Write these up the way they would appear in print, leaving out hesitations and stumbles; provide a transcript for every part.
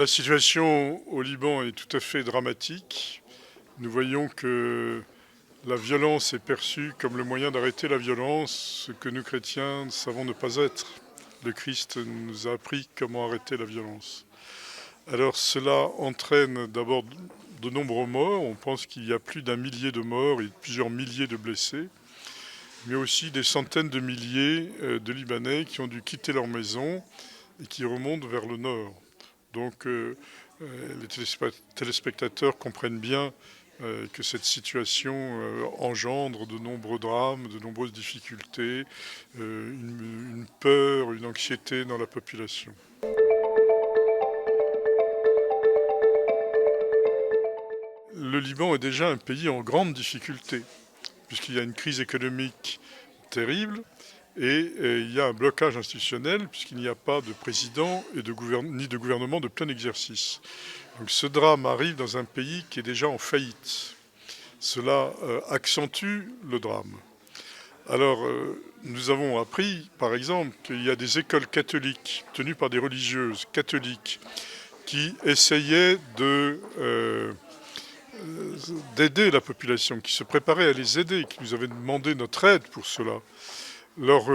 La situation au Liban est tout à fait dramatique. Nous voyons que la violence est perçue comme le moyen d'arrêter la violence, ce que nous chrétiens savons ne pas être. Le Christ nous a appris comment arrêter la violence. Alors cela entraîne d'abord de nombreux morts. On pense qu'il y a plus d'1 millier de morts et plusieurs milliers de blessés, mais aussi des centaines de milliers de Libanais qui ont dû quitter leur maison et qui remontent vers le nord. Donc les téléspectateurs comprennent bien que cette situation engendre de nombreux drames, de nombreuses difficultés, une peur, une anxiété dans la population. Le Liban est déjà un pays en grande difficulté, puisqu'il y a une crise économique terrible et il y a un blocage institutionnel, puisqu'il n'y a pas de président et ni de gouvernement de plein exercice. Donc ce drame arrive dans un pays qui est déjà en faillite. Cela accentue le drame. Alors, nous avons appris, par exemple, qu'il y a des écoles catholiques tenues par des religieuses catholiques qui essayaient d'aider la population, qui se préparaient à les aider, qui nous avaient demandé notre aide pour cela. Leurs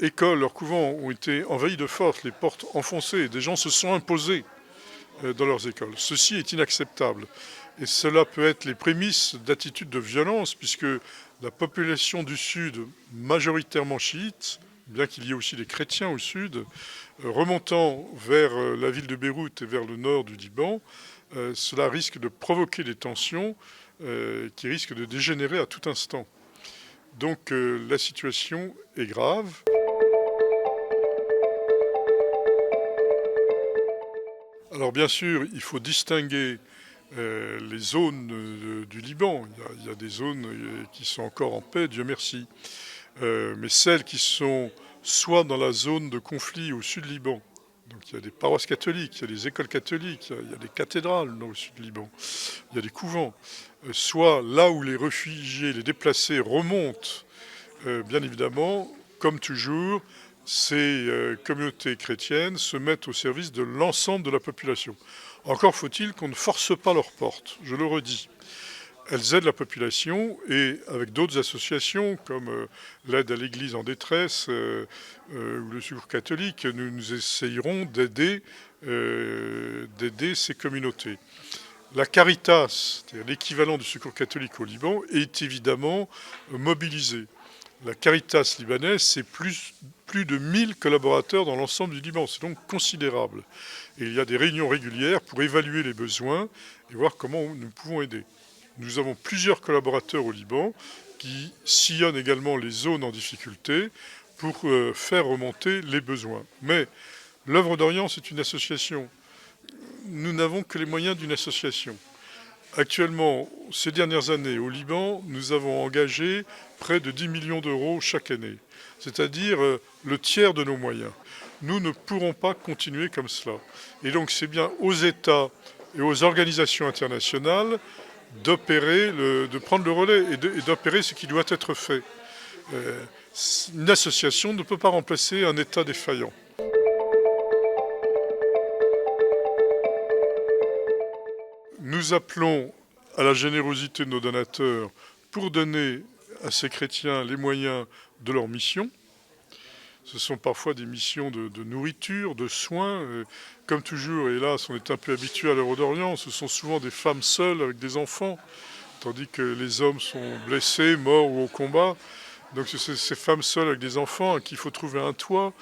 écoles, leurs couvents ont été envahis de force, les portes enfoncées, des gens se sont imposés dans leurs écoles. Ceci est inacceptable. Et cela peut être les prémices d'attitudes de violence, puisque la population du Sud, majoritairement chiite, bien qu'il y ait aussi des chrétiens au Sud, remontant vers la ville de Beyrouth et vers le nord du Liban, cela risque de provoquer des tensions qui risquent de dégénérer à tout instant. Donc la situation est grave. Alors bien sûr, il faut distinguer les zones du Liban. Il y a des zones qui sont encore en paix, Dieu merci. Mais celles qui sont soit dans la zone de conflit au sud Liban, donc il y a des paroisses catholiques, il y a des écoles catholiques, il y a des cathédrales dans le sud Liban, il y a des couvents, soit là où les réfugiés, les déplacés remontent, bien évidemment, comme toujours, ces communautés chrétiennes se mettent au service de l'ensemble de la population. Encore faut-il qu'on ne force pas leurs portes, je le redis. Elles aident la population et avec d'autres associations comme l'aide à l'église en détresse ou le Secours catholique, nous essayerons d'aider ces communautés. La Caritas, c'est-à-dire l'équivalent du Secours catholique au Liban, est évidemment mobilisée. La Caritas libanaise, c'est plus de 1000 collaborateurs dans l'ensemble du Liban. C'est donc considérable. Et il y a des réunions régulières pour évaluer les besoins et voir comment nous pouvons aider. Nous avons plusieurs collaborateurs au Liban qui sillonnent également les zones en difficulté pour faire remonter les besoins. Mais l'Œuvre d'Orient, c'est une association. Nous n'avons que les moyens d'une association. Actuellement, ces dernières années, au Liban, nous avons engagé près de 10 millions d'euros chaque année, c'est-à-dire le tiers de nos moyens. Nous ne pourrons pas continuer comme cela. Et donc c'est bien aux États et aux organisations internationales de prendre le relais et d'opérer ce qui doit être fait. Une association ne peut pas remplacer un État défaillant. Nous appelons à la générosité de nos donateurs pour donner à ces chrétiens les moyens de leur mission. Ce sont parfois des missions de nourriture, de soins. Comme toujours, hélas, on est un peu habitué à l'Œuvre d'Orient, ce sont souvent des femmes seules avec des enfants, tandis que les hommes sont blessés, morts ou au combat. Donc c'est ces femmes seules avec des enfants à qui il faut trouver un toit,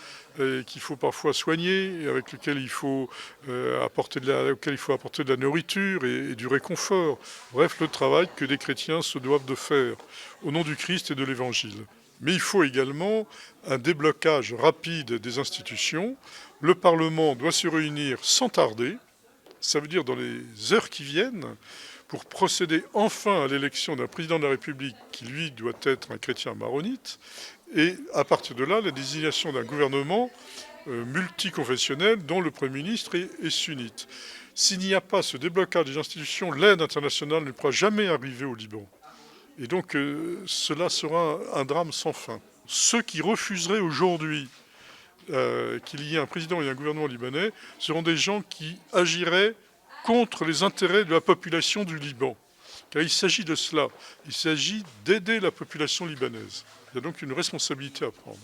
qu'il faut parfois soigner, et avec lequel il faut apporter de la nourriture et du réconfort. Bref, le travail que des chrétiens se doivent de faire au nom du Christ et de l'Évangile. Mais il faut également un déblocage rapide des institutions. Le Parlement doit se réunir sans tarder, ça veut dire dans les heures qui viennent, pour procéder enfin à l'élection d'un président de la République qui, lui, doit être un chrétien maronite, et à partir de là, la désignation d'un gouvernement multiconfessionnel dont le Premier ministre est sunnite. S'il n'y a pas ce déblocage des institutions, l'aide internationale ne pourra jamais arriver au Liban. Et donc cela sera un drame sans fin. Ceux qui refuseraient aujourd'hui qu'il y ait un président et un gouvernement libanais seront des gens qui agiraient contre les intérêts de la population du Liban. Car il s'agit de cela, il s'agit d'aider la population libanaise. Il y a donc une responsabilité à prendre.